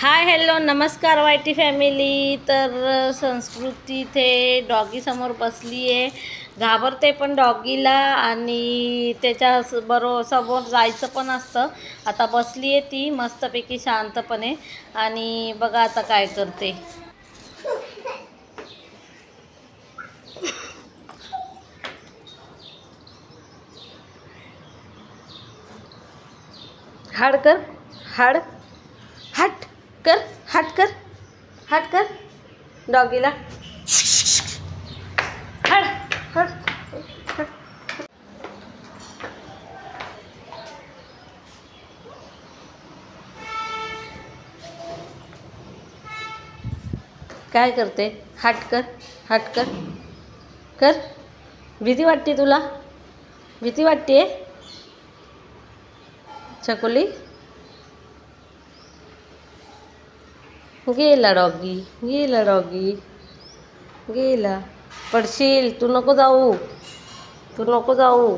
Hi hello नमस्कार YT family. तर संस्कृती इथे डॉगी समोर बसली आहे, घाबरते पण डॉगीला आणि त्याच्या समोर जायचं पण असतं। आता बसली आहे ती मस्तपैकी शांतपणे आणि बघा आता काय करते। हाड कर, हाड हट कर, हट कर, हट कर डॉगीला, हट हट हट। काय करते? हट कर, हट कर, कर। भीती वाटते तुला? भीती वाटते? चकोली गेला डॉगी, गेला डॉगी, गेला। पडशील, तू नको जाऊ, तू नको जाऊ।